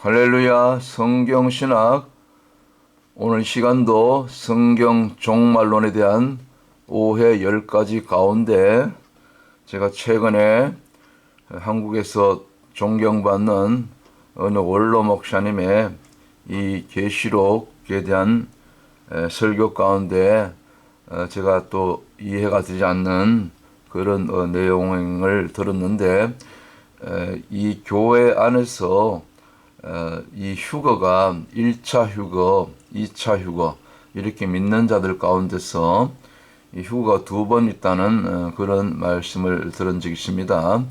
할렐루야. 성경신학 오늘 시간도 성경 종말론에 대한 오해 10가지 가운데 제가 최근에 한국에서 존경받는 어느 원로 목사님의 이 계시록에 대한 설교 가운데 제가 또 이해가 되지 않는 그런 내용을 들었는데, 이 교회 안에서 이 휴거가 1차 휴거, 2차 휴거 이렇게 믿는 자들 가운데서 이 휴거가 2번 있다는 그런 말씀을 들은 적이 있습니다.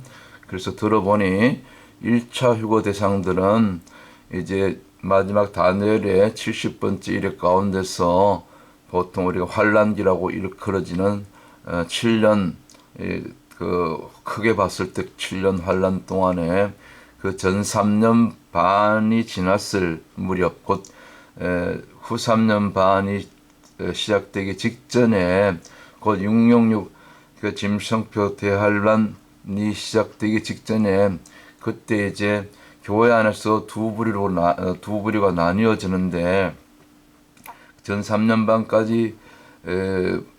그래서 들어보니 1차 휴거 대상들은 이제 마지막 다니엘의 70번째 일회 가운데서 보통 우리가 환란기라고 일컬어지는 7년, 그 크게 봤을 때 7년 환란 동안에 그 전 3년 반이 지났을 무렵, 곧 후 3년 반이 시작되기 직전에, 곧 666 그 짐승표 대환란이 시작되기 직전에, 그때 이제 교회 안에서 두 부류가 나뉘어지는데, 전 3년 반까지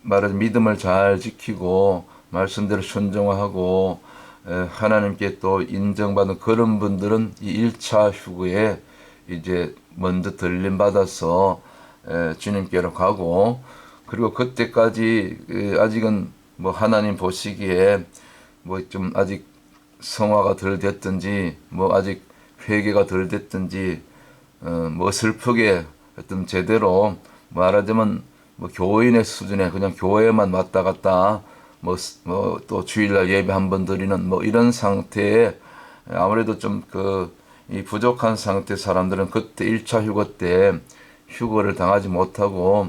말하자면 믿음을 잘 지키고 말씀대로 순종하고 하나님께 또 인정받은 그런 분들은 이 1차 휴거에 이제 먼저 들림받아서 주님께로 가고, 그리고 그때까지 아직은 뭐 하나님 보시기에 뭐 좀 아직 성화가 덜 됐든지 뭐 아직 회개가 덜 됐든지 뭐 슬프게 어떤 제대로 말하자면 뭐 교인의 수준에 그냥 교회만 왔다 갔다 뭐 또 주일날 예배 한 번 드리는 뭐 이런 상태에, 아무래도 좀 이 부족한 상태 사람들은 그때 1차 휴거 때 휴거를 당하지 못하고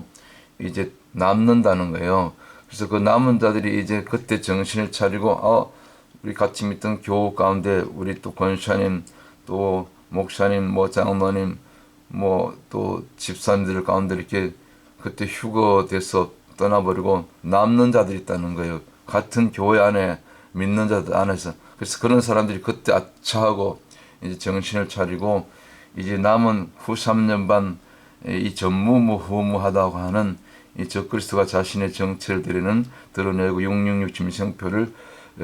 이제 남는다는 거예요. 그래서 그 남은 자들이 이제 그때 정신을 차리고, 우리 같이 믿던 교우 가운데 우리 또 권사님, 또 목사님, 뭐 장로님, 뭐 또 집사님들 가운데 이렇게 그때 휴거돼서 떠나버리고 남는 자들이 있다는 거예요. 같은 교회 안에 믿는 자들 안에서. 그래서 그런 사람들이 그때 아차하고 이제 정신을 차리고 이제 남은 후 3년 반 이 전무후무하다고 하는 이 적그리스도가 자신의 정체를 드러내고 666 짐승표를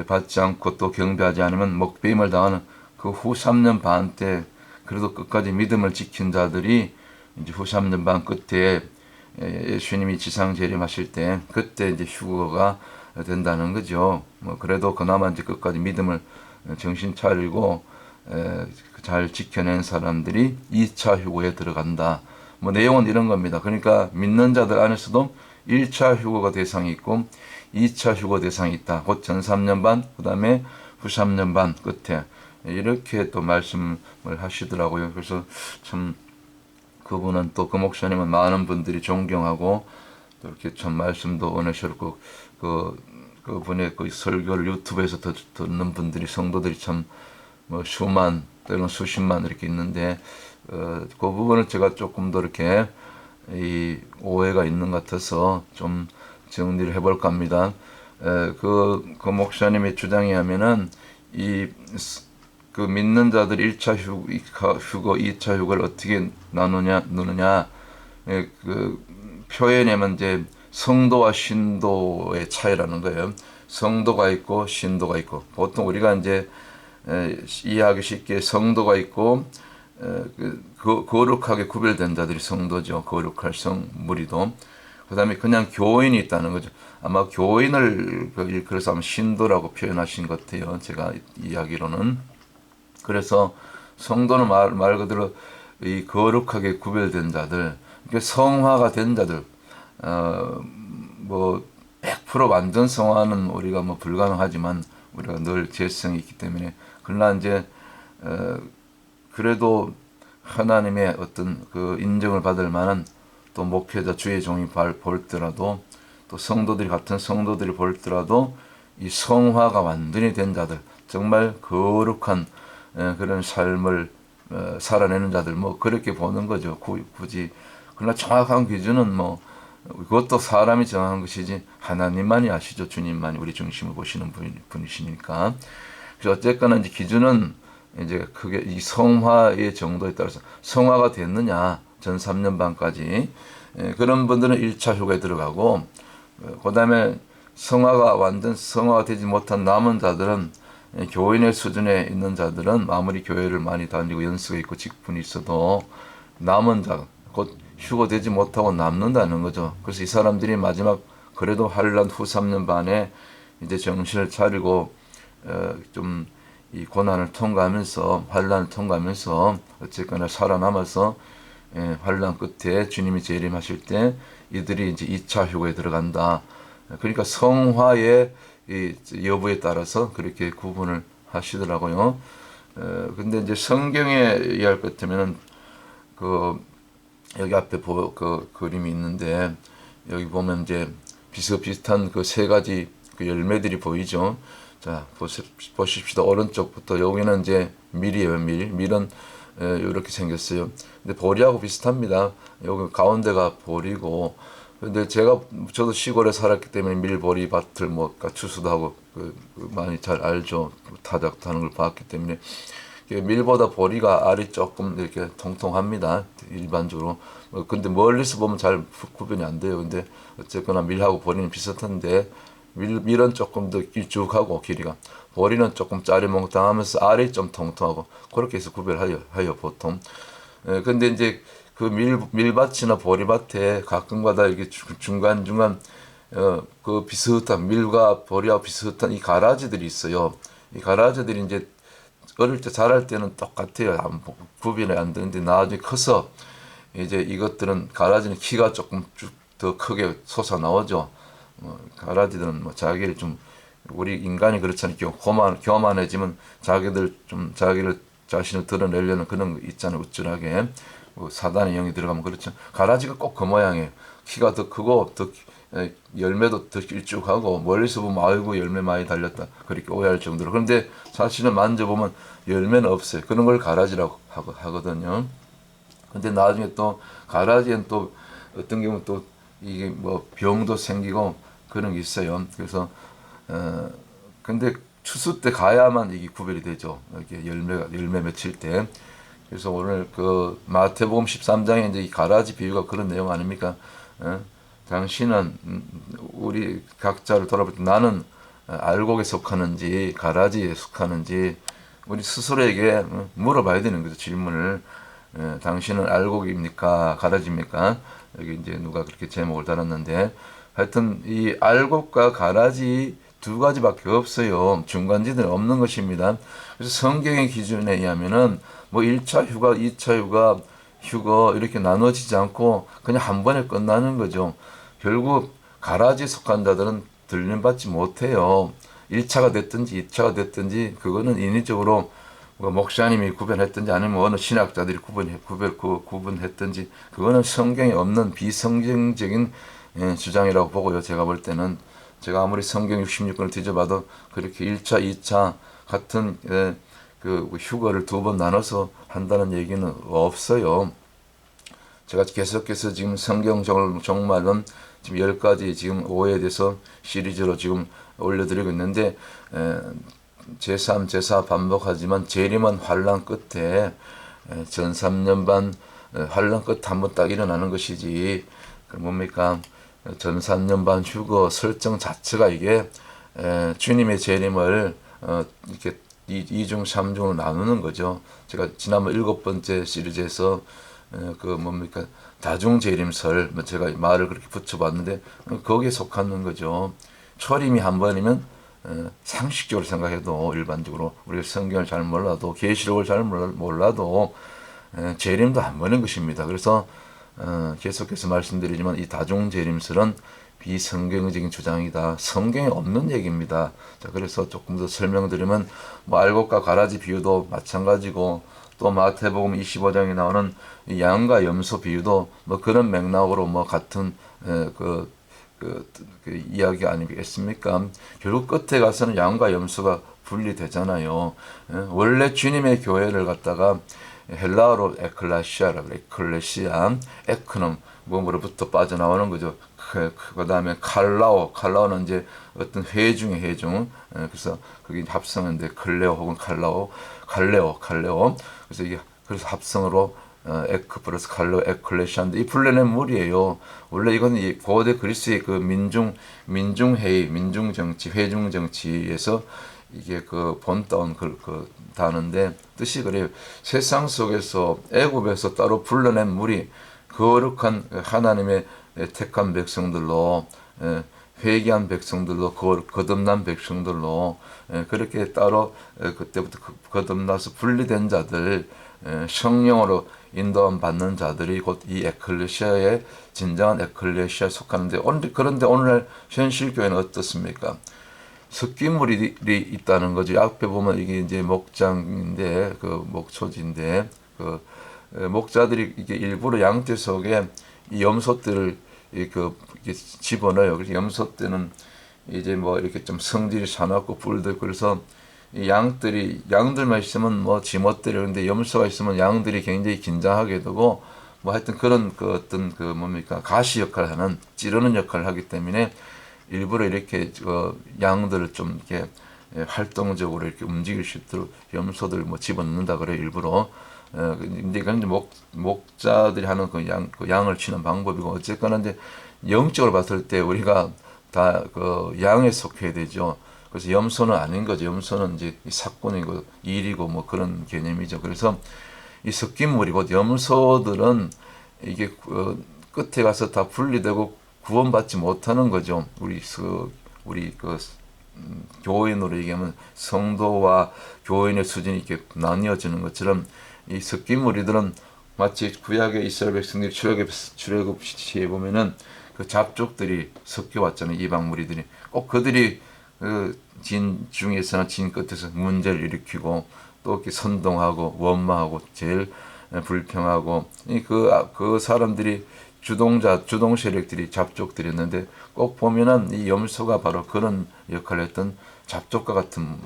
받지 않고 또 경배하지 않으면 목배임을 당하는 그 후 3년 반 때, 그래도 끝까지 믿음을 지킨 자들이 이제 후 3년 반 끝에 예수님이 지상 재림하실 때 그때 이제 휴거가 된다는 거죠. 뭐 그래도 그나마 이제 끝까지 믿음을 정신 차리고 잘 지켜낸 사람들이 2차 휴거에 들어간다. 뭐 내용은 이런 겁니다. 그러니까 믿는 자들 안에서도 1차 휴거가 대상이 있고 2차 휴거 대상이 있다. 곧 전 3년 반, 그 다음에 후 3년 반 끝에 이렇게 또 말씀을 하시더라고요. 그래서 참 그분은 또 그 목사님은 많은 분들이 존경하고 또 이렇게 참 말씀도 은혜스럽고 그분의 그 설교를 유튜브에서 듣는 분들이 성도들이 참 뭐 수만 또는 수십만 이렇게 있는데, 그 부분을 제가 조금 더 이렇게 이 오해가 있는 것 같아서 좀 정리를 해볼까 합니다. 그 목사님의 주장에 하면은 그 믿는 자들 1차 휴거, 2차 휴거를 어떻게 나누느냐, 그 표현하면 이제 성도와 신도의 차이라는 거예요. 성도가 있고 신도가 있고, 보통 우리가 이제 이해하기 쉽게 성도가 있고 거룩하게 구별된 자들이 성도죠. 거룩할 무리도. 그 다음에 그냥 교인이 있다는 거죠. 아마 교인을 그래서 아마 신도라고 표현하신 것 같아요. 제가 이야기로는. 그래서 성도는 말 그대로 이 거룩하게 구별된 자들, 그러니까 성화가 된 자들, 뭐 100% 완전 성화는 우리가 뭐 불가능하지만 우리가 늘 죄성이 있기 때문에, 그러나 이제 그래도 하나님의 어떤 그 인정을 받을 만한 또 목회자 주의 종이 볼더라도, 또 성도들이 같은 성도들이 볼더라도 이 성화가 완전히 된 자들, 정말 거룩한 그런 삶을 살아내는 자들, 뭐 그렇게 보는 거죠. 굳이. 그러나 정확한 기준은 뭐 그것도 사람이 정한 것이지 하나님만이 아시죠. 주님만이 우리 중심을 보시는 분이시니까. 그래서 어쨌거나 이제 기준은 이제 크게 이 성화의 정도에 따라서 성화가 됐느냐 전 3년 반까지 그런 분들은 1차 휴가에 들어가고 그다음에 성화가 완전 성화가 되지 못한 남은 자들은 교인의 수준에 있는 자들은 아무리 교회를 많이 다니고 연수가 있고 직분이 있어도 남은 자, 곧 휴거되지 못하고 남는다는 거죠. 그래서 이 사람들이 마지막 그래도 환란 후 3년 반에 이제 정신을 차리고 좀 이 고난을 통과하면서 환란을 통과하면서 어쨌거나 살아남아서 환란 끝에 주님이 재림하실 때 이들이 이제 2차 휴거에 들어간다. 그러니까 성화의 이 여부에 따라서 그렇게 구분을 하시더라고요. 근데 이제 성경에 의할 것 같으면은 그 여기 앞에 그 그림이 있는데 여기 보면 이제 비슷비슷한 그 세 가지 그 열매들이 보이죠. 자, 보십시다. 오른쪽부터 여기는 이제 밀이에요. 밀은 이렇게 생겼어요. 근데 보리하고 비슷합니다. 여기 가운데가 보리고, 근데 저도 시골에 살았기 때문에 밀보리 밭을 뭐 추수도 하고 많이 잘 알죠. 타작도 하는 걸 봤기 때문에 밀보다 보리가 알이 조금 이렇게 통통합니다. 일반적으로. 근데 멀리서 보면 잘 구분이 안 돼요. 근데 어쨌거나 밀하고 보리는 비슷한데 밀은 조금 더 길쭉하고 길이가 보리는 조금 짜리몽땅하면서 알이 좀 통통하고 그렇게 해서 구별하여 보통. 근데 이제 그 밀밭이나 보리밭에 가끔가다 이게 중간중간 그 비슷한 밀과 보리와 비슷한 이 가라지들이 있어요. 이 가라지들이 이제 어릴 때 자랄 때는 똑같아요. 구분이 안 되는데 나중에 커서 이제 이것들은 가라지는 키가 조금 더 크게 솟아 나오죠. 가라지들은 뭐 자기를 좀 우리 인간이 그렇잖아요. 교만해지면 자신을 드러내려는 그런 거 있잖아요. 우쭐하게 뭐 사단의 영이 들어가면 그렇죠. 가라지가 꼭 그 모양이에요. 키가 더 크고 더 열매도 더 길쭉하고 멀리서 보면 아이고 열매 많이 달렸다 그렇게 오해할 정도로. 그런데 사실은 만져보면 열매는 없어요. 그런 걸 가라지라고 하거든요. 근데 나중에 또 가라지엔 또 어떤 경우는 또 이게 뭐 병도 생기고 그런 게 있어요. 그래서 근데 추수 때 가야만 이게 구별이 되죠. 이렇게 열매 맺힐 때. 그래서 오늘 그 마태복음 13장에 이제 이 가라지 비유가 그런 내용 아닙니까? 당신은 우리 각자를 돌아볼 때 나는 알곡에 속하는지 가라지에 속하는지 우리 스스로에게 물어봐야 되는 거죠. 질문을. 당신은 알곡입니까? 가라지입니까? 여기 이제 누가 그렇게 제목을 달았는데 하여튼 이 알곡과 가라지 두 가지밖에 없어요. 중간지대는 없는 것입니다. 그래서 성경의 기준에 의하면은 뭐 1차 휴가, 2차 휴가 이렇게 나눠지지 않고 그냥 한 번에 끝나는 거죠. 결국 가라지에 속한 자들은 들림받지 못해요. 1차가 됐든지 2차가 됐든지 그거는 인위적으로 뭐 목사님이 구분했든지 아니면 어느 신학자들이 구분했든지 그거는 성경에 없는 비성경적인 주장이라고 보고요. 제가 볼 때는 제가 아무리 성경 66권을 뒤져봐도 그렇게 1차, 2차 같은 그 휴거를 두 번 나눠서 한다는 얘기는 없어요. 제가 계속해서 지금 성경 종말론 지금 10가지 지금 오해에 대해서 시리즈로 지금 올려드리고 있는데 제3, 제4 반복하지만 재림은 환란 끝에 전 3년 반 환란 끝 한번 딱 일어나는 것이지 그 뭡니까 전 3년 반 휴거 설정 자체가 이게 주님의 재림을 이렇게 2중, 3중으로 나누는 거죠. 제가 지난번 7번째 시리즈에서 그 뭡니까 다중재림설 제가 말을 그렇게 붙여봤는데 거기에 속하는 거죠. 초림이 한 번이면 상식적으로 생각해도 일반적으로 우리가 성경을 잘 몰라도 계시록을 잘 몰라도 재림도 한 번인 것입니다. 그래서 계속해서 말씀드리지만 이 다중재림설은 비성경적인 주장이다. 성경에 없는 얘기입니다. 자, 그래서 조금 더 설명드리면 뭐 알곡과 가라지 비유도 마찬가지고 또 마태복음 25장에 나오는 양과 염소 비유도 뭐 그런 맥락으로 뭐 같은 그 이야기 아니겠습니까? 결국 끝에 가서는 양과 염소가 분리되잖아요. 원래 주님의 교회를 갖다가 헬라어로 에클레시아라고 에클레시아, 에크는 뭐로부터 빠져나오는 거죠. 그 다음에 칼라오는 이제 어떤 회중의 회중. 그래서 그게 합성인데 클레오 혹은 칼라오. 칼레오. 그래서 이게 그래서 합성어로 에크 플러스 칼레오 에클레시아인데 이 불려낸 물이에요. 원래 이건 이 고대 그리스의 그 민중회의, 민중정치, 회중정치에서 이게 그 본따온 그 단어인데 뜻이 그래요. 세상 속에서 애굽에서 따로 불러낸 물이 거룩한 하나님의 택한 백성들로 회개한 백성들로 거듭난 백성들로 그렇게 따로 그때부터 거듭나서 분리된 자들 성령으로 인도함 받는 자들이 곧 이 에클레시아의 진정한 에클레시아에 속하는데 그런데 오늘날 현실 교회는 어떻습니까? 섞인물이 있다는 거죠. 앞에 보면 이게 이제 목장인데 그 목초지인데 그 목자들이 이게 일부러 양떼 속에 이 염소들을 이렇게 집어넣어요. 그래서 염소떼는 이제 뭐 이렇게 좀 성질이 사납고 뿔들 그래서 이 양들만 있으면 뭐 지멋대로 근데 염소가 있으면 양들이 굉장히 긴장하게 되고 뭐 하여튼 그런 그 어떤 그 뭡니까 가시 역할을 하는 찌르는 역할을 하기 때문에 일부러 이렇게 양들을 좀 이렇게 활동적으로 이렇게 움직일 수 있도록 염소들 뭐 집어넣는다 그래 일부러. 근데 이건 이제 목자들이 하는 그 양을 치는 방법이고 어쨌거나 이제 영적으로 봤을 때 우리가 다 그 양에 속해야 되죠. 그래서 염소는 아닌 거죠. 염소는 이제 사건이고 일이고 뭐 그런 개념이죠. 그래서 이 섞인 물이 곧 염소들은 이게 끝에 가서 다 분리되고 구원받지 못하는 거죠. 우리 교인으로 얘기하면 성도와 교인의 수준이 이렇게 나뉘어지는 것처럼 이 섞인 무리들은 마치 구약의 이스라엘 백성들이 출애굽 시에 보면은 그 잡족들이 섞여 왔잖아요. 이방 무리들이 꼭 그들이 진 중에서나 진 끝에서 문제를 일으키고 또 이렇게 선동하고 원망하고 제일 불평하고 그 사람들이 주동 세력들이 잡족들이었는데 꼭 보면은 이 염소가 바로 그런 역할을 했던 잡족과 같은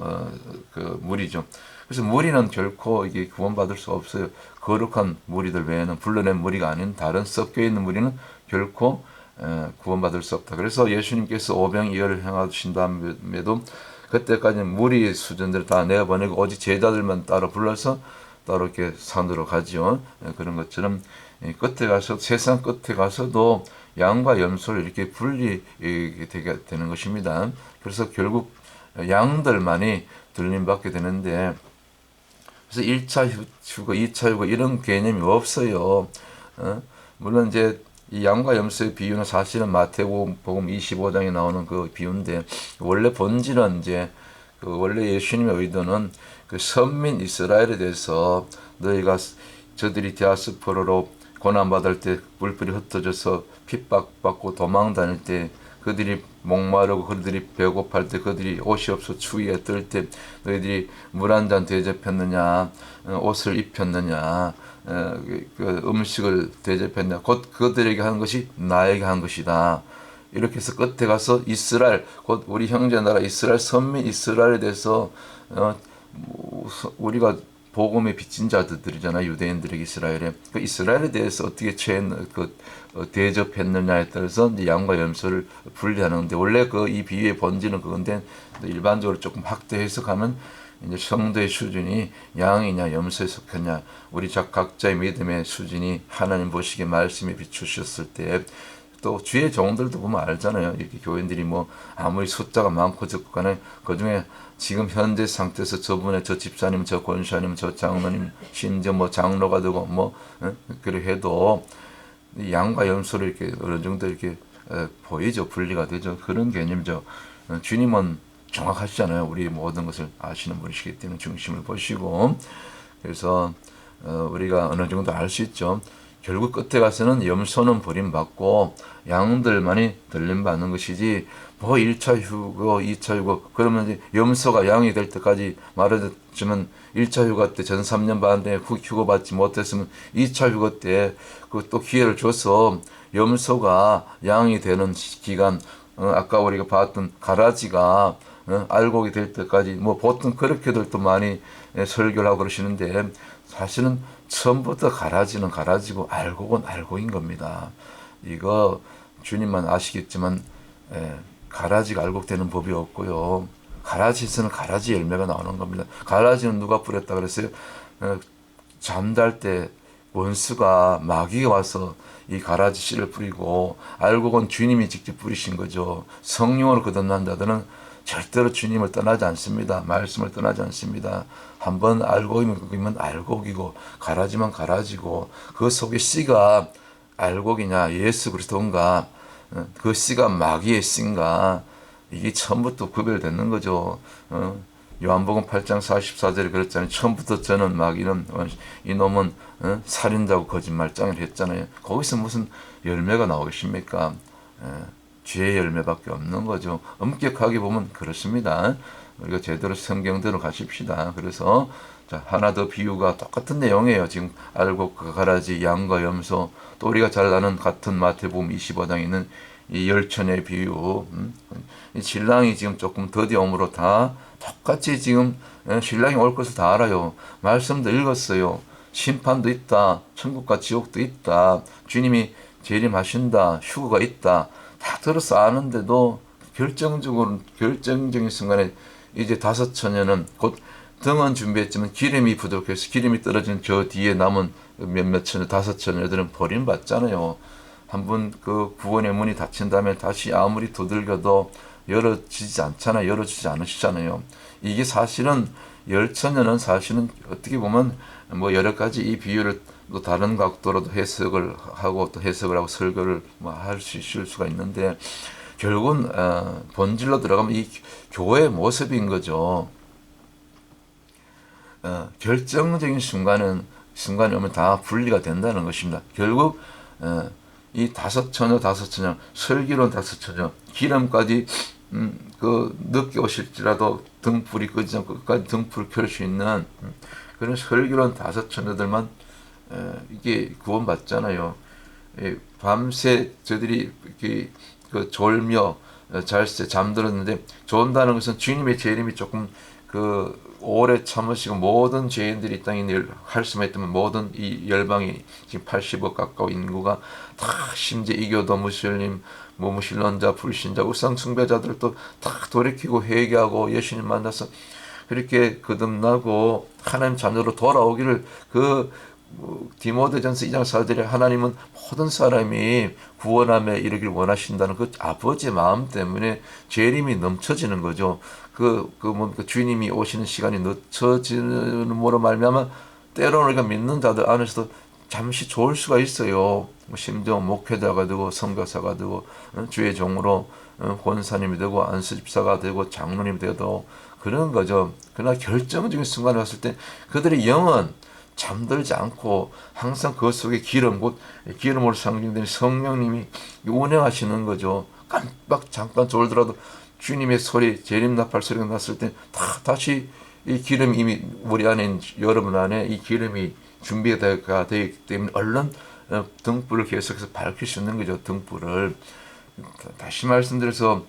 그 무리죠. 그래서 무리는 결코 이게 구원받을 수 없어요. 거룩한 무리들 외에는 불러낸 무리가 아닌 다른 섞여 있는 무리는 결코 구원받을 수 없다. 그래서 예수님께서 오병이어를 행하신 다음에도 그때까지는 무리 수준들을 다 내어보내고 오직 제자들만 따로 불러서 따로 이렇게 산으로 가지요. 그런 것처럼 끝에 가서 세상 끝에 가서도 양과 염소를 이렇게 분리되게 되는 것입니다. 그래서 결국 양들만이 들림받게 되는데 그래서 1차 휴거, 2차 휴거 이런 개념이 없어요. 물론 이제 이 양과 염소의 비유는 사실은 마태복음 25장에 나오는 그 비유인데 원래 본질은 이제 그 원래 예수님의 의도는 그 선민 이스라엘에 대해서 너희가 저들이 디아스포라로 고난받을 때 뿔뿔이 흩어져서 핍박받고 도망 다닐 때 그들이 목마르고 그들이 배고플 때 그들이 옷이 없어 추위에 떨 때 너희들이 물 한 잔 대접했느냐 옷을 입혔느냐 그 음식을 대접했느냐 곧 그들에게 한 것이 나에게 한 것이다. 이렇게 해서 끝에 가서 이스라엘 곧 우리 형제 나라 이스라엘 선민 이스라엘에 대해서 우리가 복음의 빚진 자들이잖아요. 유대인들에게 이스라엘에 그 이스라엘에 대해서 어떻게 대접했느냐에 따라서 이제 양과 염소를 분리하는데 원래 이 비유의 본질은 그건데 일반적으로 조금 확대 해석하면 이제 성도의 수준이 양이냐 염소에 속했냐 우리 각자의 믿음의 수준이 하나님 보시기에 말씀에 비추셨을 때 또 주의 종들도 보면 알잖아요. 이렇게 교인들이 뭐 아무리 숫자가 많고 적고 간에 그중에 지금 현재 상태에서 저분의 저 집사님 저 권사님 저 장로님 심지어 뭐 장로가 되고 뭐 그래 해도 양과 염소를 이렇게 어느 정도 이렇게 보이죠. 분리가 되죠. 그런 개념이죠. 주님은 정확하시잖아요. 우리 모든 것을 아시는 분이시기 때문에 중심을 보시고 그래서 우리가 어느 정도 알 수 있죠. 결국 끝에 가서는 염소는 버림받고 양들만이 들림받는 것이지 뭐 1차 휴거, 2차 휴거 그러면 이제 염소가 양이 될 때까지 말하자면 1차 휴거 때 전 3년 반에 휴거 받지 못했으면 2차 휴거 때 그 또 기회를 줘서 염소가 양이 되는 기간 아까 우리가 봤던 가라지가 알곡이 될 때까지 뭐 보통 그렇게들 또 많이 설교를 하고 그러시는데 사실은 처음부터 가라지는 가라지고 알곡은 알곡인 겁니다. 이거 주님만 아시겠지만 가라지가 알곡되는 법이 없고요. 가라지에서는 가라지 열매가 나오는 겁니다. 가라지는 누가 뿌렸다 그랬어요? 잠잘 때 원수가 마귀가 와서 이 가라지 씨를 뿌리고, 알고 본 주님이 직접 뿌리신 거죠. 성령으로 거듭난 자들은 절대로 주님을 떠나지 않습니다. 말씀을 떠나지 않습니다. 한번 알곡이면 알곡이고, 가라지면 가라지고, 그 속에 씨가 알곡이냐 예수 그리스도인가, 그 씨가 마귀의 씨인가, 이게 처음부터 구별되는 거죠. 요한복음 8장 44절에 그랬잖아요. 처음부터 저는 마귀는, 이놈은 살인자고 거짓말장을 했잖아요. 거기서 무슨 열매가 나오겠습니까? 죄의 열매밖에 없는 거죠. 엄격하게 보면 그렇습니다. 우리가 제대로 성경대로 가십시다. 그래서 자, 하나 더 비유가 똑같은 내용이에요. 지금 알곡과 가라지, 양과 염소, 또 우리가 잘 아는 같은 마태복음 25장에 있는 이 열천의 비유. 이 신랑이 지금 조금 더디옴으로 다 똑같이 지금 신랑이 올 것을 다 알아요. 말씀도 읽었어요. 심판도 있다. 천국과 지옥도 있다. 주님이 재림하신다. 휴거가 있다. 다 들어서 아는데도 결정적인 순간에 이제 다섯 처녀는 곧 등은 준비했지만 기름이 부족해서 기름이 떨어진 저 뒤에 남은 몇몇 처녀, 다섯 처녀들은 버림받잖아요. 한번 그 구원의 문이 닫힌 다음에 다시 아무리 두들겨도 열어지지 않잖아요. 열어주지 않으시잖아요. 이게 사실은 열 처녀는 사실은 어떻게 보면 뭐 여러 가지 이 비유를 또 다른 각도로도 해석을 하고 또 해석을 하고 설교를 뭐 할 수 있을 수가 있는데, 결국은 본질로 들어가면 이 교회의 모습인 거죠. 결정적인 순간이 오면 다 분리가 된다는 것입니다. 결국 이 다섯 처녀, 슬기로운 다섯 처녀, 기름까지 그 늦게 오실지라도 등불이 끄지 않고 끝까지 등불을 켤 수 있는 그런 슬기로운 다섯 처녀들만 이게 구원받잖아요. 밤새 저들이 그 졸며 잘새 잠들었는데, 존다는 것은 주님의 재림이 조금 그 오래 참으시고 모든 죄인들이 이 땅에 할수만 있다면 모든 이 열방이 지금 80억 가까운 인구가 다 심지어 이교도 무슬림, 무신론자, 불신자, 우상 숭배자들도 다 돌이키고 회개하고 예수님 만나서 그렇게 거듭나고 하나님 자녀로 돌아오기를, 그 디모데전서 2장 4절에 하나님은 모든 사람이 구원함에 이르길 원하신다는 그 아버지의 마음 때문에 재림이 넘쳐지는 거죠. 그 주님이 오시는 시간이 늦춰지는으로 말미암아 때로는 우리가 믿는 자들 안에서도 잠시 좋을 수가 있어요. 심지어 목회자가 되고 선교사가 되고 주의 종으로 권사님이 되고 안수집사가 되고 장로님이 되도 그런 거죠. 그러나 결정적인 순간에 왔을 때 그들의 영은 잠들지 않고 항상 그 속에 기름으로 상징되는 성령님이 운행하시는 거죠. 깜빡 잠깐 졸더라도 주님의 소리, 재림나팔 소리가 났을 때 다시 이 기름이 이미 우리 안에, 여러분 안에 이 기름이 준비가 되기 때문에 얼른 등불을 계속해서 밝힐 수 있는 거죠. 등불을. 다시 말씀드려서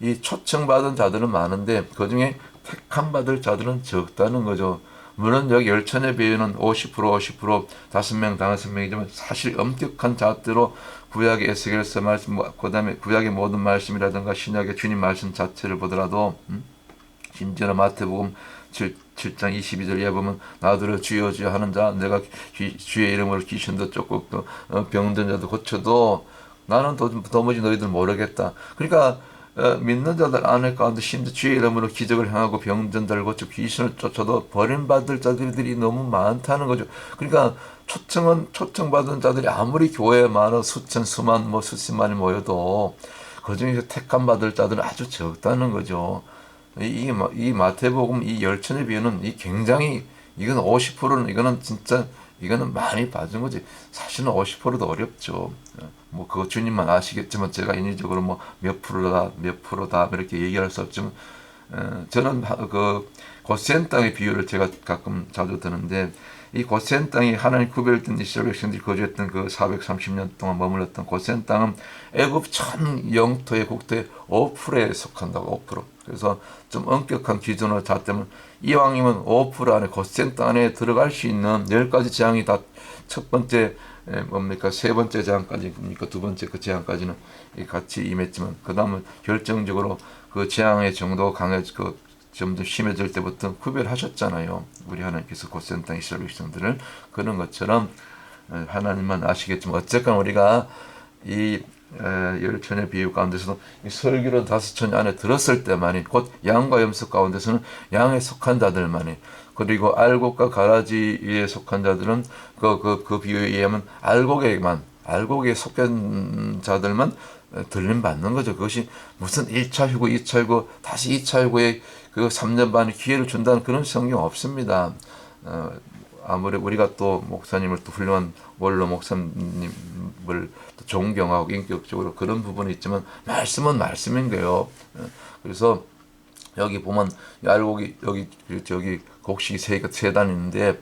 이 초청받은 자들은 많은데 그중에 택함 받을 자들은 적다는 거죠. 물론 여기 열천의 비유는 50%, 5명, 5명이지만 사실 엄격한 잣대로 구약의 에스겔서 말씀, 그 다음에 구약의 모든 말씀이라든가 신약의 주님 말씀 자체를 보더라도 심지어 마태복음 7장 22절에 보면 나더러 주여 주여 하는 자, 내가 주의 이름으로 귀신도 쫓고 병든 자도 고쳐도 나는 도무지 너희들 모르겠다. 그러니까 믿는 자들 안에 가운데 심지어 주의 이름으로 기적을 행하고 병든 자를 고쳐 귀신을 쫓아도 버림받을 자들이 너무 많다는 거죠. 그러니까 초청받은 자들이 아무리 교회에 많아 수천, 수만, 수십만이 모여도 그중에서 택함 받을 자들은 아주 적다는 거죠. 이 마태복음 이 열천의 비유는 이 굉장히, 이건 50%는 이거는 진짜 이거는 많이 봐준 거지. 사실은 50%도 어렵죠. 뭐 그거 주님만 아시겠지만 제가 인위적으로 뭐 몇 프로다 이렇게 얘기할 수 없지만 저는 그 고센 땅의 비유를 제가 가끔 자주 드는데, 이 고센 땅이 하나님 구별된 이스라엘 백성들이 거주했던 그 430년 동안 머물렀던 고센 땅은 애굽 전 영토의 국토의 5%에 속한다고. 5%. 그래서 좀 엄격한 기준으로 잣대면 이왕이면 5% 안에 고센 땅 안에 들어갈 수 있는 10가지 재앙이 다 첫 번째 뭡니까? 세 번째 재앙까지 뭡니까? 두 번째 그 재앙까지는 같이 임했지만 그 다음은 결정적으로 그 재앙의 정도가 강해지고 점점 심해질 때부터 구별하셨잖아요. 우리 하나님께서 고센 땅 이스라엘 백성들을. 그런 것처럼 하나님만 아시겠지만 어쨌건 우리가 이 열처녀 비유 가운데서도 이 설교로 5처녀 안에 들었을 때만이, 곧 양과 염소 가운데서는 양에 속한 자들만이, 그리고 알곡과 가라지에 속한 자들은 그 비유에 의하면 알곡에 속한 자들만 들림 받는 거죠. 그것이 무슨 1차 휴고, 2차 휴고, 다시 2차 휴고에 그 3년 반의 기회를 준다는 그런 성경 없습니다. 아무리 우리가 또 목사님을 또 훌륭한 원로 목사님을 또 존경하고 인격적으로 그런 부분이 있지만 말씀은 말씀인 거예요. 그래서 여기 보면 알곡이 여기 저기 곡식이 세 단 있는데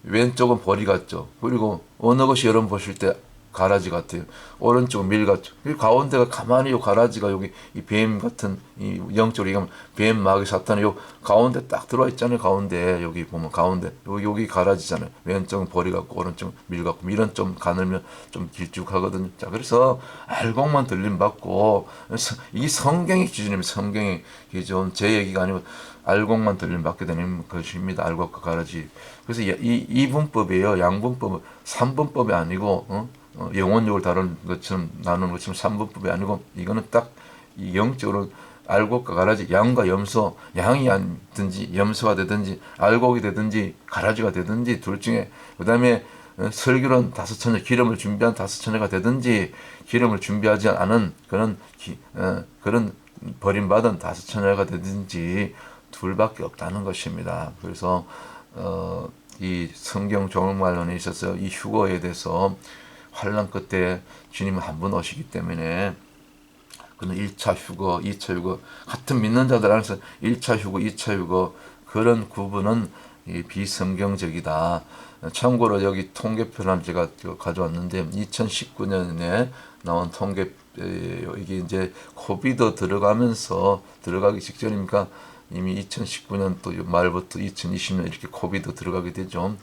왼쪽은 보리 같죠. 그리고 어느 것이 여러분 보실 때 가라지 같아요. 오른쪽은 밀 같죠. 이 가운데가 가만히 요 가라지가 여기 이 뱀 같은 이 영적으로 얘기하면 뱀 마귀 사탄이 요 가운데 딱 들어와 있잖아요. 가운데 여기 보면 가운데 여기 가라지잖아요. 왼쪽은 보리 같고 오른쪽은 밀 같고, 밀은 좀 가늘면 좀 길쭉하거든요. 자, 그래서 알곡만 들림 받고, 이 성경의 기준입니다. 성경의 기준, 제 얘기가 아니고 알곡만 들림 받게 되는 것입니다. 알곡과 가라지. 그래서 이 분법이에요. 양분법, 삼분법이 아니고 영혼력을 다루는 것처럼 나누는 것처럼 삼분법이 아니고, 이거는 딱 이 영적으로 알곡과 가라지, 양과 염소, 양이 아니든지 염소가 되든지 알곡이 되든지 가라지가 되든지 둘 중에, 그 다음에 설교는 5처녀, 기름을 준비한 5처녀가 되든지 기름을 준비하지 않은 그런 버림받은 5처녀가 되든지 둘밖에 없다는 것입니다. 그래서 이 성경 종말론에 있어서 이 휴거에 대해서 환난 끝에 주님은 한 번 오시기 때문에 그는 1차 휴거, 2차 휴거, 같은 믿는 자들 안에서 1차 휴거, 2차 휴거, 그런 구분은 비성경적이다. 참고로 여기 통계표를 제가 가져왔는데 2019년에 나온 통계, 이게 이제 코비드 들어가기 직전이니까 이미 2019년 또 말부터 2020년 이렇게 코비드 들어가게 되죠.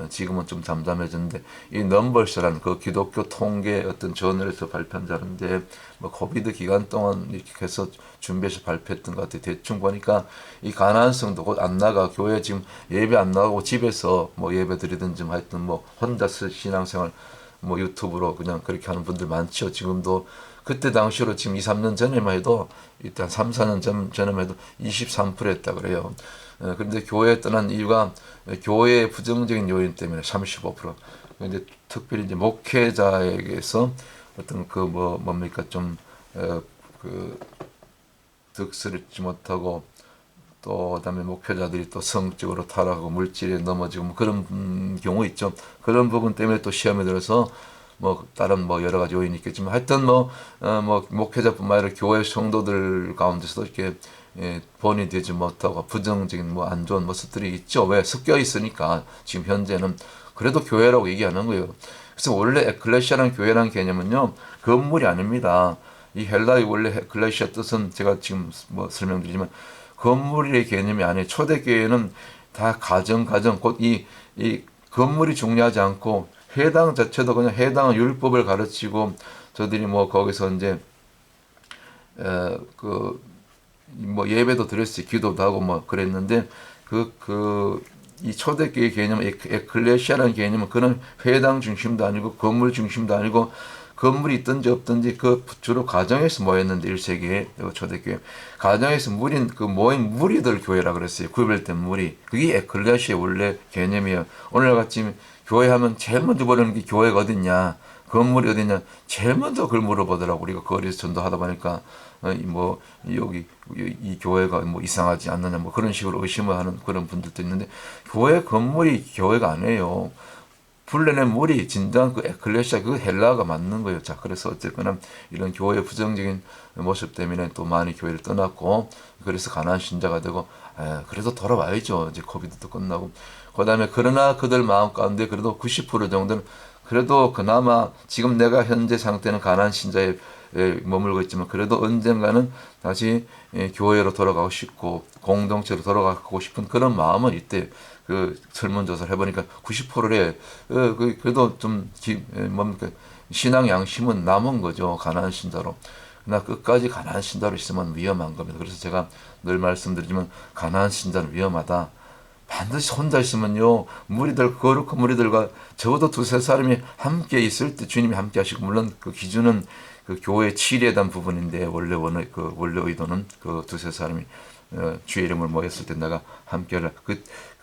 지금은 좀 잠잠해졌는데, 이 넘버스라는 그 기독교 통계 어떤 저널에서 발표한 자료인데, 뭐 코비드 기간 동안 이렇게 해서 준비해서 발표했던 것 같아요. 대충 보니까 이 가난성도 곧 안 나가, 교회 지금 예배 안 나가고 집에서 뭐 예배 드리든지 하여튼 뭐 혼자서 신앙생활 뭐 유튜브로 그냥 그렇게 하는 분들 많죠. 지금도 그때 당시로 지금 2, 3년 전에만 해도, 일단 3, 4년 전에만 해도 23%였다 그래요. 그런데 교회에 떠난 이유가 교회의 부정적인 요인 때문에 35%. 근데 특별히 이제 목회자에게서 어떤 뭡니까 좀 득실을 잊지 못하고, 또 그다음에 목회자들이 또 성적으로 타락하고 물질에 넘어지고 뭐 그런 경우 있죠. 그런 부분 때문에 또 시험에 들어서 뭐 다른 뭐 여러 가지 요인이 있겠지만, 하여튼 뭐 목회자뿐만 아니라 교회 성도들 가운데서도 이렇게 본이 되지 못하고 부정적인 뭐 안 좋은 모습들이 있죠. 왜? 섞여 있으니까. 지금 현재는 그래도 교회라고 얘기하는 거예요. 그래서 원래 에클레시아라는 교회라는 개념은요, 건물이 아닙니다. 이 헬라의 원래 에클레시아 뜻은 제가 지금 뭐 설명드리지만 건물의 개념이 아니에요. 초대교회는 다 가정, 곧 이 건물이 중요하지 않고 회당 자체도 그냥 해당은 율법을 가르치고, 저들이 뭐 거기서 이제 뭐 예배도 드렸어요. 기도도 하고 뭐 그랬는데, 이 초대교회 개념, 에클레시아라는 개념은 그런 회당 중심도 아니고 건물 중심도 아니고, 건물이 있든지 없든지 그 주로 가정에서 모였는데, 1세기에 초대교회 가정에서 모인 무리들 교회라 그랬어요. 구별된 무리. 그게 에클레시아의 원래 개념이에요. 오늘같이 교회 하면 제일 먼저 보려는 게 교회가 어딨냐, 건물이 어딨냐, 제일 먼저 그걸 물어보더라고. 우리가 거리에서 전도하다 보니까 여기 이 교회가 뭐 이상하지 않느냐 뭐 그런 식으로 의심을 하는 그런 분들도 있는데, 교회 건물이 교회가 아니에요. 불러낸 물이 진정한 그 에클레시아, 그 헬라가 맞는 거예요. 자, 그래서 어쨌거나 이런 교회의 부정적인 모습 때문에 또 많이 교회를 떠났고, 그래서 가난한 신자가 되고, 그래도 돌아와야죠. 이제 코비드도 끝나고. 그 다음에 그러나 그들 마음 가운데 그래도 90% 정도는 그래도 그나마 지금 내가 현재 상태는 가난한 신자에 머물고 있지만, 그래도 언젠가는 다시 교회로 돌아가고 싶고 공동체로 돌아가고 싶은 그런 마음은 있대요. 그 설문조사를 해보니까 90%래. 그래도 좀 뭡니까 신앙 양심은 남은 거죠. 가난한 신자로. 그러나 끝까지 가난한 신자로 있으면 위험한 겁니다. 그래서 제가 늘 말씀드리지만 가난한 신자는 위험하다. 반드시 혼자 있으면요, 무리들, 거룩한 무리들과 적어도 두세 사람이 함께 있을 때 주님이 함께 하시고, 물론 그 기준은 그 교회 치리에 대한 부분인데, 원래 의도는 그 두세 사람이 주의 이름을 모였을 때 내가 함께 하라.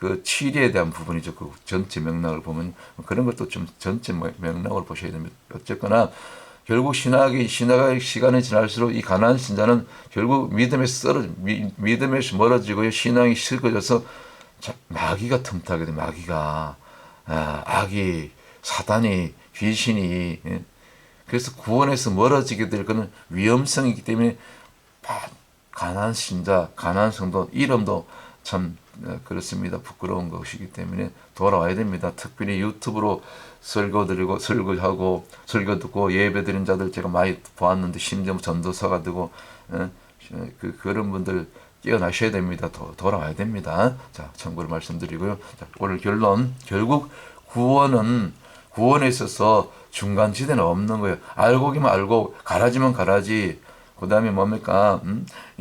그 치리에 대한 부분이죠. 그 전체 맥락을 보면 그런 것도 좀 전체 맥락을 보셔야 됩니다. 어쨌거나 결국 신학의 시간이 지날수록 이 가난한 신자는 결국 믿음에서 멀어지고요. 신앙이 식어져서 마귀가 틈타게 돼. 마귀가 악이 사단이 귀신이 그래서 구원에서 멀어지게 될 그런 위험성이기 때문에 가난한 신자, 가난한 성도 이름도 참 그렇습니다. 부끄러운 것이기 때문에 돌아와야 됩니다. 특별히 유튜브로 설교 듣고 예배 드린 자들 제가 많이 보았는데 심지어 전도사가 되고 그런 분들 깨어나셔야 됩니다. 돌아와야 됩니다. 자, 참고로 말씀드리고요. 자, 오늘 결론. 결국 구원에 있어서 중간지대는 없는 거예요. 알고기면 알고, 가라지면 가라지. 그 다음에 뭡니까?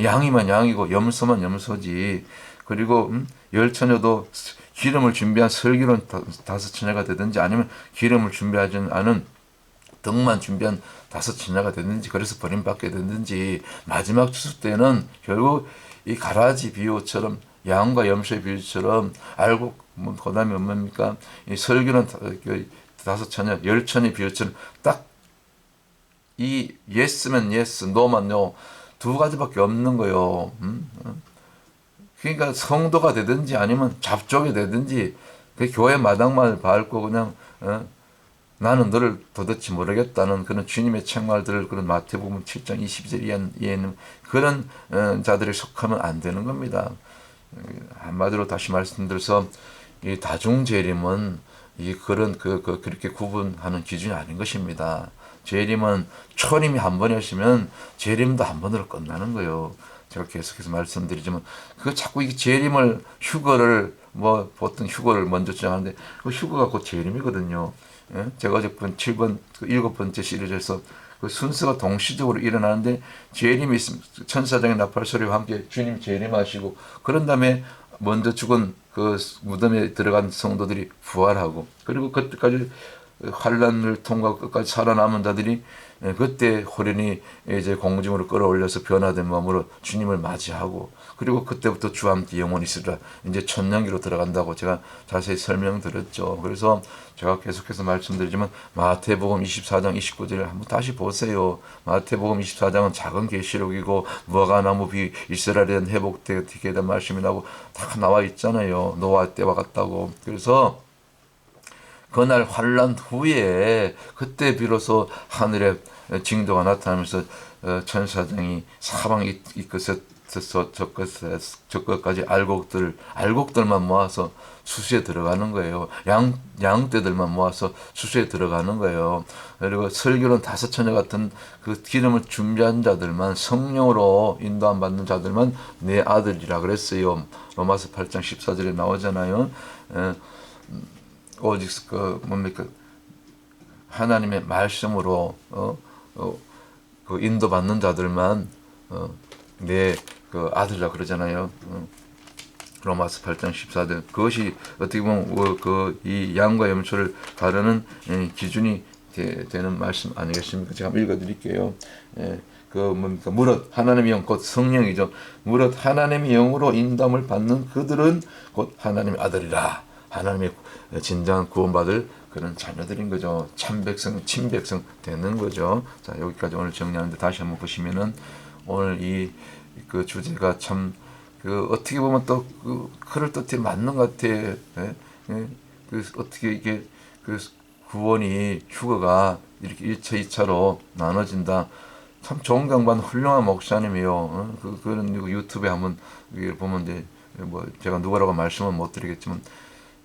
양이면 양이고, 염소면 염소지. 그리고, 열처녀도 기름을 준비한 슬기로운 다섯 처녀가 되든지 아니면 기름을 준비하지 않은 등만 준비한 다섯 처녀가 되든지 그래서 버림받게 되든지 마지막 추수 때는 결국 이 가라지 비유처럼 양과 염소의 비유처럼 알고 그 다음에 뭡니까? 이 슬기로운 다섯 처녀, 열 처녀의 비유처럼 딱 이 예스면 예스, 노면 노 두 가지밖에 없는 거예요. 그러니까 성도가 되든지 아니면 잡족이 되든지 그 교회 마당만 밟고 그냥 나는 너를 도대체 모르겠다는 그런 주님의 책말들을 그런 마태복음 7장 20절 이하에는 그런 자들이 속하면 안 되는 겁니다. 한마디로 다시 말씀드려서 이 다중재림은 그렇게 구분하는 기준이 아닌 것입니다. 재림은 초림이 한 번이었으면 재림도 한 번으로 끝나는 거예요. 제가 계속해서 말씀드리지만 자꾸 이 재림을 휴거를 보통 휴거를 먼저 주장하는데 그 휴거가 곧 재림이거든요. 예? 제가 어제 7번 7번째 시리즈에서 그 순서가 동시적으로 일어나는데 재림이 있습니다. 천사장의 나팔 소리와 함께 주님 재림하시고 그런 다음에 먼저 죽은 그 무덤에 들어간 성도들이 부활하고 그리고 그때까지 환란을 통과하고 끝까지 살아남은 자들이 그때 호련히 이제 공중으로 끌어올려서 변화된 마음으로 주님을 맞이하고 그리고 그때부터 주와 함께 영원히 있으리라 이제 천년기로 들어간다고 제가 자세히 설명드렸죠. 그래서 제가 계속해서 말씀드리지만 마태복음 24장 29절을 한번 다시 보세요. 마태복음 24장은 작은 계시록이고 무화과나무 비 이스라엘에 대한 회복되게 된 말씀이 나고 다 나와 있잖아요. 노아 때와 같다고. 그래서 그날 환란 후에 그때 비로소 하늘에 징조가 나타나면서 천사장이 사방에 이끝에서 저끝까지 알곡들만 모아서 수수에 들어가는 거예요. 양떼들만 모아서 수수에 들어가는 거예요. 그리고 슬기로운 다섯 처녀 같은 그 기름을 준비한 자들만 성령으로 인도함 받는 자들만 내 아들이라 그랬어요. 로마서 8장 14절에 나오잖아요. 오직 뭡니까 하나님의 말씀으로 그 인도받는 자들만 내 그 아들이라 그러잖아요. 로마서 8장 14절 그것이 어떻게 보면 이 양과 염소를 가르는 기준이 되는 말씀 아니겠습니까? 제가 한번 읽어드릴게요. 뭡니까 무릇 하나님의 영 곧 성령이죠. 무릇 하나님의 영으로 인도함을 받는 그들은 곧 하나님의 아들이라. 하나님의 진정한 구원받을 그런 자녀들인 거죠. 참백성, 친백성 되는 거죠. 자, 여기까지 오늘 정리하는데 다시 한번 보시면은 오늘 그 주제가 참 어떻게 보면 또 그럴듯히 맞는 것 같아. 어떻게 이게 구원이 휴거가 이렇게 1차, 2차로 나눠진다. 참 좋은 강반 훌륭한 목사님이요. 그런 유튜브에 한번 보면 이제 제가 누구라고 말씀은 못 드리겠지만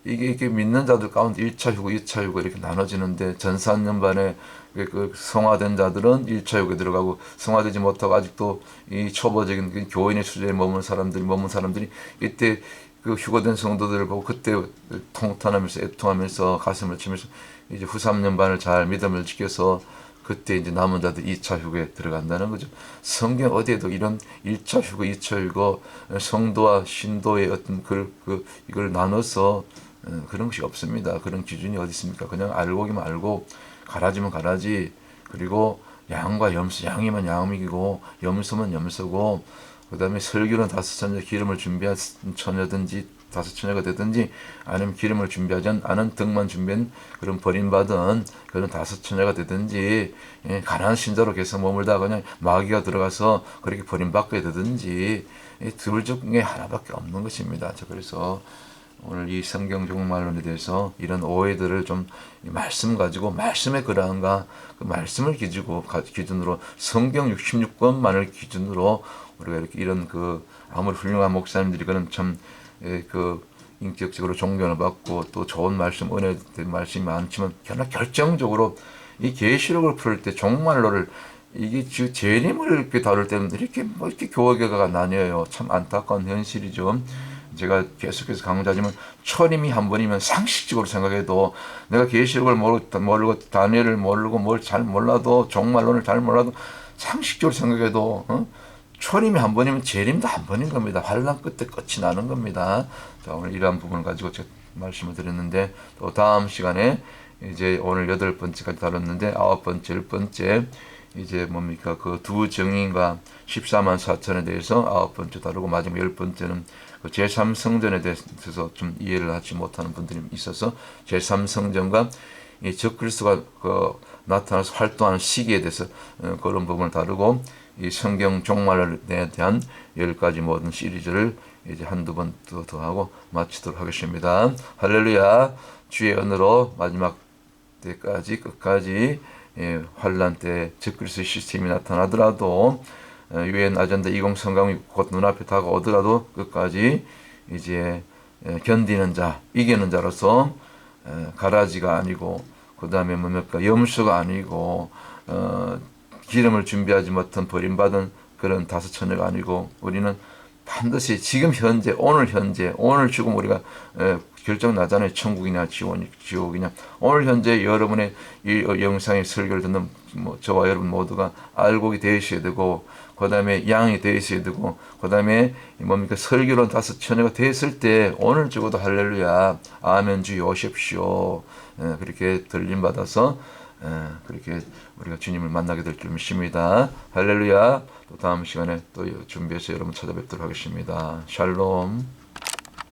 이게 믿는 자들 가운데 1차 휴거, 2차 휴거 이렇게 나눠지는데 전산년반에 그 성화된 자들은 1차 휴거에 들어가고 성화되지 못하고 아직도 이 초보적인 교인의 수준에 머문 사람들이 이때 그 휴거된 성도들을 보고 그때 통탄하면서 애통하면서 가슴을 치면서 이제 후 3년반을 잘 믿음을 지켜서 그때 이제 남은 자들 2차 휴거에 들어간다는 거죠. 성경 어디에도 이런 1차 휴거, 2차 휴거, 성도와 신도의 어떤 이걸 나눠서 그런 것이 없습니다. 그런 기준이 어디 있습니까? 그냥 알고기만 알고 가라지면 가라지, 그리고 양과 염소, 양이면 양이고 염소면 염소고, 그 다음에 설교는 다섯 처녀, 기름을 준비한 처녀든지 다섯 처녀가 되든지, 아니면 기름을 준비하지 않은 등만 준비한 그런 버림받은 그런 다섯 처녀가 되든지, 가난한 신자로 계속 머물다 그냥 마귀가 들어가서 그렇게 버림받게 되든지, 둘 중에 하나밖에 없는 것입니다. 그래서 오늘 이 성경 종말론에 대해서 이런 오해들을 좀 말씀 가지고, 말씀에 그러한가, 그 말씀을 기준으로 성경 66권만을 기준으로 우리가 이렇게 이런 아무리 훌륭한 목사님들이 그런 참 인격적으로 존경을 받고 또 좋은 말씀, 은혜된 말씀이 많지만, 그러나 결정적으로 이 계시록을 풀 때 종말론을 이게 재림을 이렇게 다룰 때는 이렇게 교회가 나뉘어요. 참 안타까운 현실이죠. 제가 계속해서 강조하지만, 초림이 한 번이면 상식적으로 생각해도, 내가 계시록을 모르고 다니엘을 모르고 뭘 잘 몰라도, 종말론을 잘 몰라도 상식적으로 생각해도 초림이 한 번이면 재림도 한 번인 겁니다. 환난 끝에 끝이 나는 겁니다. 자, 오늘 이러한 부분을 가지고 제가 말씀을 드렸는데, 또 다음 시간에 이제 오늘 8번째까지 다뤘는데, 9번째, 10번째 이제 뭡니까, 그 두 증인과 14만 4천에 대해서 9번째 다루고, 마지막 10번째는 그 제3성전에 대해서 좀 이해를 하지 못하는 분들이 있어서, 제3성전과 이 적그리스도가 나타나서 활동하는 시기에 대해서 그런 부분을 다루고, 이 성경 종말에 대한 10가지 모든 시리즈를 이제 한두 번 더 하고 마치도록 하겠습니다. 할렐루야. 주의 은혜로 마지막 때까지 끝까지 환란 때 적그리스도 시스템이 나타나더라도, 유엔 아젠다 20 성강이 곧 눈앞에 다가오더라도 끝까지 이제 견디는 자, 이기는 자로서, 가라지가 아니고, 그 다음에 뭡니까, 염소가 아니고, 기름을 준비하지 못한 버림받은 그런 다섯 처녀가 아니고, 우리는 반드시 지금 현재, 오늘 현재, 오늘 지금 우리가 결정 나잖아요. 천국이냐 지옥이냐. 오늘 현재 여러분의 이 영상의 설교를 듣는 저와 여러분 모두가 알곡이 되셔야 되고, 그 다음에 양이 되셔야 되고, 그 다음에 뭡니까, 설교론 다섯 처녀가 됐을 때 오늘 적어도 할렐루야, 아멘, 주여 오십시오, 그렇게 들림 받아서 그렇게 우리가 주님을 만나게 될 줄 믿습니다. 할렐루야. 또 다음 시간에 또 준비해서 여러분 찾아뵙도록 하겠습니다. 샬롬.